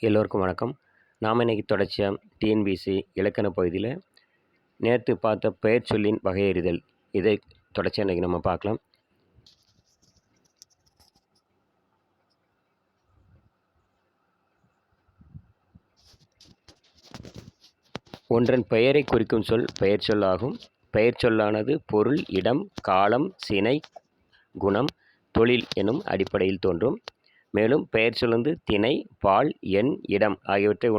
எல்லோருக்கும் வணக்கம். நாம் இன்னைக்கு தொடர்ச்சியாக டிஎன்பிஎஸ்சி இலக்கண பகுதியில் நேற்று பார்த்த பெயர் சொல்லின் வகையறிதல் இதை தொடர்ச்சியாக இன்றைக்கி நம்ம பார்க்கலாம். ஒன்றன் பெயரை குறிக்கும் சொல் பெயர் சொல்லாகும். பெயர் சொல்லானது பொருள், இடம், காலம், சினை, குணம், தொழில் எனும் அடிப்படையில் தோன்றும். மேலும் பெயர் சொல் திணை, பால், எண், இடம் ஆகியவற்றை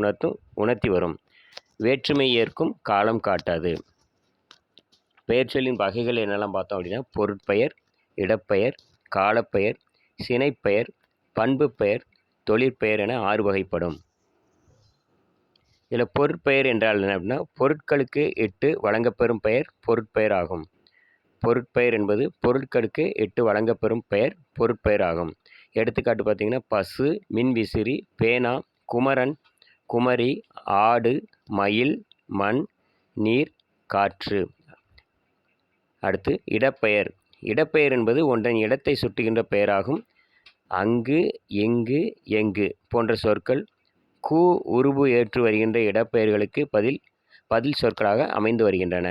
உணர்த்தி வரும். வேற்றுமை ஏற்கும், காலம் காட்டாது. பெயர் சொல்லின் வகைகள் என்னெல்லாம் பார்த்தோம் அப்படின்னா, பொருட்பெயர், இடப்பெயர், காலப்பெயர், சினைப்பெயர், பண்பு பெயர், தொழிற்பெயர் என 6 வகைப்படும். இதில் பொருட்பெயர் என்றால் என்ன அப்படின்னா, பொருட்களுக்கு இட்டு வழங்கப்பெறும் பெயர் பொருட்பெயர் ஆகும். பொருட்பெயர் என்பது பொருட்களுக்கு இட்டு வழங்கப்பெறும் பெயர் பொருட்பெயர் ஆகும். எடுத்துக்காட்டு பார்த்தீங்கன்னா, பசு, மின்விசிறி, பேனா, குமரன், குமரி, ஆடு, மயில், மண், நீர், காற்று. அடுத்து இடப்பெயர். இடப்பெயர் என்பது ஒன்றன் இடத்தை சுட்டுகின்ற பெயராகும். அங்கு, இங்கு, எங்கு போன்ற சொற்கள் கு உருபு ஏற்று வருகின்ற இடப்பெயர்களுக்கு பதில் சொற்களாக அமைந்து வருகின்றன.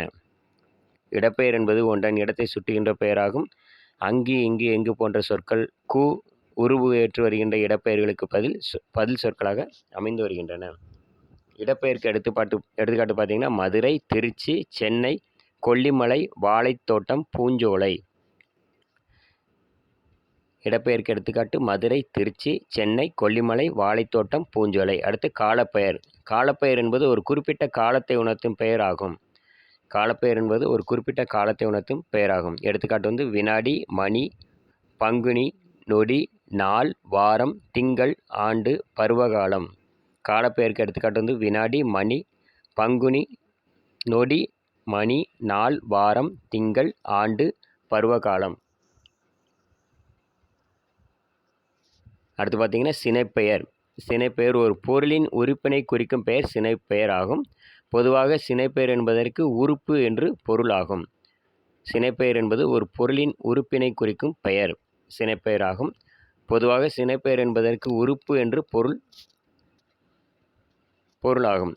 இடப்பெயர் என்பது ஒன்றன் இடத்தை சுட்டுகின்ற பெயராகும். அங்கு, இங்கு, எங்கு போன்ற சொற்கள் கு உருபு ஏற்று வருகின்ற இடப்பெயர்களுக்கு பதில் சொற்களாக அமைந்து வருகின்றன. இடப்பெயருக்கு எடுத்துக்காட்டு பார்த்தீங்கன்னா, மதுரை, திருச்சி, சென்னை, கொல்லிமலை, வாழைத்தோட்டம், பூஞ்சோலை. இடப்பெயருக்கு எடுத்துக்காட்டு மதுரை, திருச்சி, சென்னை, கொல்லிமலை, வாழைத்தோட்டம், பூஞ்சோலை. அடுத்து காலப்பெயர். காலப்பெயர் என்பது ஒரு குறிப்பிட்ட காலத்தை உணர்த்தும் பெயர் ஆகும். காலப்பெயர் என்பது ஒரு குறிப்பிட்ட காலத்தை உணர்த்தும் பெயராகும். எடுத்துக்காட்டு வினாடி, மணி, பங்குனி, நொடி, நாள், வாரம், திங்கள், ஆண்டு, பருவகாலம். காலப்பெயருக்கு எடுத்துக்காட்டு வினாடி, மணி, பங்குனி, நொடி, மணி, நாள், வாரம், திங்கள், ஆண்டு, பருவகாலம். அடுத்து பார்த்தீங்கன்னா, சினைப்பெயர். சினைப்பெயர் ஒரு பொருளின் உறுப்பினை குறிக்கும் பெயர் சினைப்பெயர் ஆகும். பொதுவாக சினைப்பெயர் என்பதற்கு உறுப்பு என்று பொருள் ஆகும். சினைப்பெயர் என்பது ஒரு பொருளின் உறுப்பினை குறிக்கும் பெயர் சினைப்பெயர் ஆகும். பொதுவாக சினைப்பெயர் என்பதற்கு உறுப்பு என்று பொருளாகும்.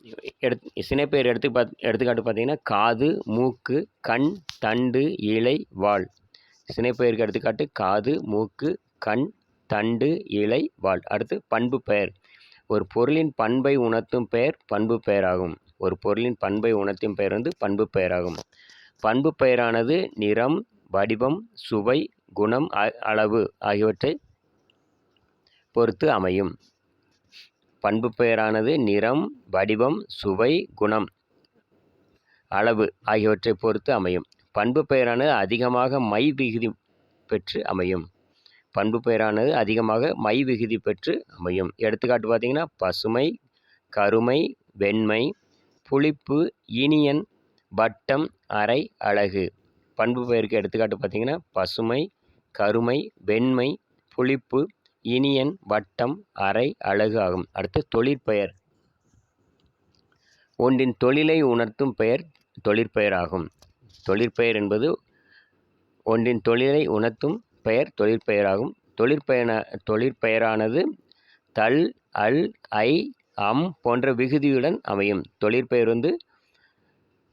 சினைப்பெயர் எடுத்துக்காட்டு பார்த்தீங்கன்னா, காது, மூக்கு, கண், தண்டு, இலை, வால். சினைப்பெயருக்கு எடுத்துக்காட்டு காது, மூக்கு, கண், தண்டு, இலை, வால். அடுத்து பண்பு பெயர். ஒரு பொருளின் பண்பை உணர்த்தும் பெயர் பண்பு பெயராகும். ஒரு பொருளின் பண்பை உணர்த்தும் பெயர் பண்பு பெயராகும். பண்பு பெயரானது நிறம், வடிவம், சுவை, குணம், அளவு ஆகியவற்றை பொறுத்து அமையும். பண்பு பெயரானது நிறம், வடிவம், சுவை, குணம், அளவு ஆகியவற்றை பொறுத்து அமையும். பண்பு பெயரானது அதிகமாக மை விகுதி பெற்று அமையும். பண்பு பெயரானது அதிகமாக மை விகுதி பெற்று அமையும். எடுத்துக்காட்டு பார்த்தீங்கன்னா, பசுமை, கருமை, வெண்மை, புளிப்பு, இனியன், வட்டம், அரை, அழகு. பண்பு பெயருக்கு எடுத்துக்காட்டு பார்த்தீங்கன்னா, பசுமை, கருமை, வெண்மை, புளிப்பு, இனியன், வட்டம், அரை, அழகு ஆகும். அடுத்து தொழிற்பெயர். ஒன்றின் தொழிலை உணர்த்தும் பெயர் தொழிற்பெயர் ஆகும். தொழிற்பெயர் என்பது ஒன்றின் தொழிலை உணர்த்தும் பெயர் தொழிற்பெயராகும். தொழிற்பெயரானது தல், அல், ஐ, அம் போன்ற விகுதியுடன் அமையும். தொழிற்பெயர்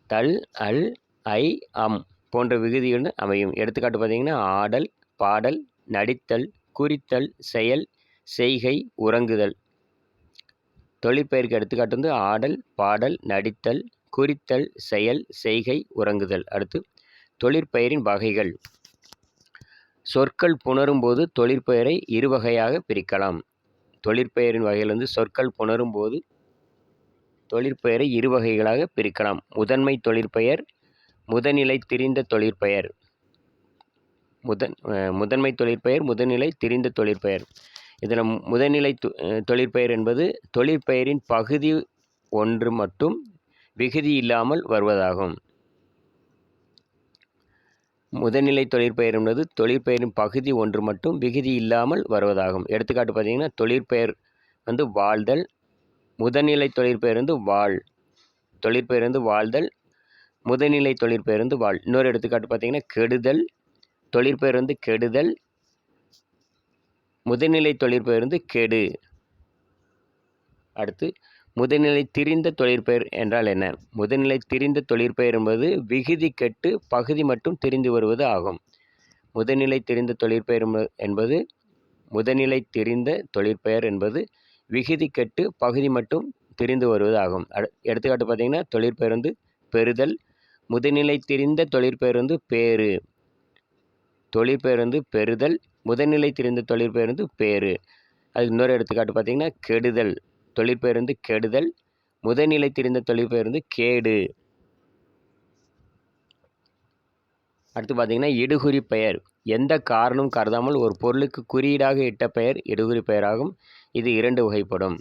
தல், அல், ஐ, அம் போன்ற விகுதியுடன் அமையும். எடுத்துக்காட்டு பார்த்தீங்கன்னா, ஆடல், பாடல், நடித்தல், குறித்தல், செயல், செய்கை, உறங்குதல். தொழிற்பெயருக்கு எடுத்துக்காட்டு ஆடல், பாடல், நடித்தல், குறித்தல், செயல், செய்கை, உறங்குதல். அடுத்து தொழிற்பெயரின் வகைகள். சொற்கள் புணரும் போது தொழிற்பெயரை 2 வகையாக பிரிக்கலாம். தொழிற்பெயரின் வகையில் சொற்கள் புணரும் போது தொழிற்பெயரை 2 வகைகளாக பிரிக்கலாம். முதன்மை தொழிற்பெயர், முதனிலை திரிந்த தொழிற்பெயர். முதன்மை தொழிற்பெயர், முதனிலை திரிந்த தொழிற்பெயர். இதில் முதனிலை தொழிற்பெயர் என்பது தொழிற்பெயரின் பகுதி ஒன்று மட்டும் விகுதி இல்லாமல் வருவதாகும். முதல்நிலை தொழிற்பெயர் என்பது தொழிற்பெயரின் பகுதி ஒன்று மட்டும் விகுதி இல்லாமல் வருவதாகும். எடுத்துக்காட்டு பார்த்தீங்கன்னா, தொழிற்பெயர் வாழ்தல், முதல்நிலை தொழிற்பெயர் வாழ். தொழிற்பெயர் வாழ்தல், முதல்நிலை தொழிற்பெயர் வாழ். இன்னொரு எடுத்துக்காட்டு பார்த்தீங்கன்னா, கெடுதல். தொழிற்பெயர் கெடுதல், முதல்நிலை தொழிற்பெயர் கெடு. அடுத்து முதுநிலை திரிந்த தொழிற்பெயர் என்றால் என்ன? முதுநிலை திரிந்த தொழிற்பெயர் என்பது விகுதி கெட்டு பகுதி மட்டும் திரிந்து வருவது ஆகும். முதுநிலை திரிந்த தொழிற்பெயர் என்பது முதுநிலை திரிந்த தொழிற்பெயர் என்பது விகுதி கெட்டு பகுதி மட்டும் திரிந்து வருவது ஆகும். எடுத்துக்காட்டு பார்த்தீங்கன்னா, தொழிற்பெயர் வந்து பெறுதல். முதுநிலை திரிந்த தொழிற்பெயர் வந்து பேறு. தொழிற்பெயர் வந்து பெறுதல். முதுநிலை திரிந்த தொழிற்பெயர் வந்து பேறு. அதுக்கு இன்னொரு எடுத்துக்காட்டு பார்த்தீங்கன்னா, கெடுதல். தொழிற்பெயர் வந்து கெடுதல். முதுநிலை திரிந்த தொழிற்பெயர் வந்து கேடு. அடுத்து பார்த்தீங்கன்னா, இடுகுறி பெயர். எந்த காரணமும் கருதாமல் ஒரு பொருளுக்கு குறியீடாக இட்ட பெயர் இடுகுறி பெயராகும். இது 2 வகைப்படும்.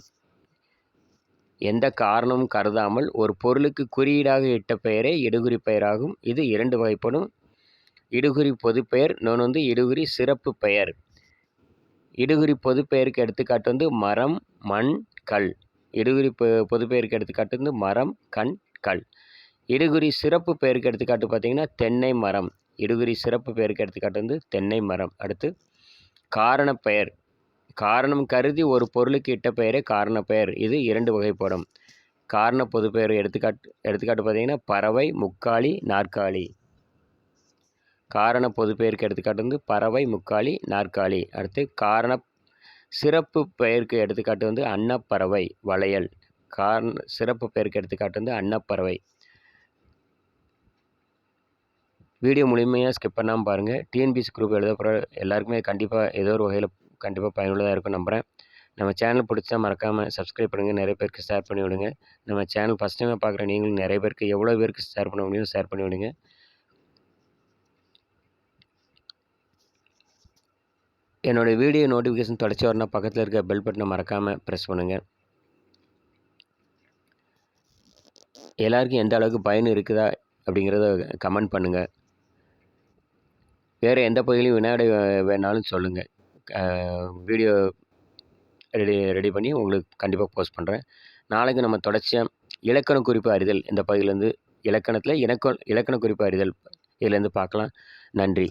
எந்த காரணமும் கருதாமல் ஒரு பொருளுக்கு குறியீடாக இட்ட பெயரே இடுகுறி பெயராகும். இது 2 வகைப்படும். இடுகுறி பொதுப்பெயர், இன்னொன்று வந்து இடுகுறி சிறப்பு பெயர். இடுகுறி பொதுப்பெயருக்கு எடுத்துக்காட்டு வந்து மரம், மண், கல். இடுகுறி பொதுப்பெயருக்கு எடுத்துக்காட்டு வந்து மரம், கண், கல். இடுகுறி சிறப்பு பெயருக்கு எடுத்துக்காட்டு பார்த்தீங்கன்னா தென்னை மரம். இடுகுறி சிறப்பு பெயருக்கு எடுத்துக்காட்டு வந்து தென்னை மரம். அடுத்து காரணப்பெயர். காரணம் கருதி ஒரு பொருளுக்கு இட்ட பெயரே காரணப்பெயர். இது 2 வகைப்படும். காரண பொதுப்பெயர் எடுத்துக்காட்டு பார்த்தீங்கன்னா பறவை, முக்காலி, நாற்காலி. காரண பொதுப்பெயருக்கு எடுத்துக்காட்டு வந்து பறவை, முக்காலி, நாற்காலி. அடுத்து காரண சிறப்பு பெயருக்கு எடுத்துக்காட்டு வந்து அன்னப்பறவை, வளையல். சிறப்பு பெயருக்கு எடுத்துக்காட்டு வந்து அன்னப்பறவை. வீடியோ முழுமையாக ஸ்கிப் பண்ணாமல் பாருங்கள். டிஎன்பிஎஸ்சி குரூப் எழுத போகிற எல்லாருக்குமே கண்டிப்பாக ஏதோ ஒரு வகையில் கண்டிப்பாக பயனுள்ளதாக இருக்கும் நம்புகிறேன். நம்ம சேனல் பிடிச்சா மறக்காமல் சப்ஸ்கிரைப் பண்ணுங்கள். நிறைய பேருக்கு ஷேர் பண்ணி விடுங்க. நம்ம சேனல் ஃபஸ்ட் டைமாக பார்க்குற நீங்களும் நிறைய பேருக்கு எவ்வளோ பேருக்கு ஷேர் பண்ண முடியும் ஷேர் பண்ணி விடுங்க. என்னோடய வீடியோ நோட்டிஃபிகேஷன் தொடர்ச்சி வரணும் பக்கத்தில் இருக்க பெல் பட்டனை மறக்காமல் ப்ரெஸ் பண்ணுங்கள். எல்லாருக்கும் எந்த அளவுக்கு பயன் இருக்குதா அப்படிங்கிறத கமெண்ட் பண்ணுங்கள். வேறு எந்த பகுதியிலையும் வினாடி வேணாலும் சொல்லுங்கள். வீடியோ ரெடி பண்ணி உங்களுக்கு கண்டிப்பாக போஸ்ட் பண்ணுறேன். நாளைக்கு நம்ம தொடர்ச்சியாக இலக்கண குறிப்பு அறிதல் இந்த பகுதியிலேருந்து இலக்கணத்தில் இலக்கண குறிப்பு அறிதல் இதிலேருந்து பார்க்கலாம். நன்றி.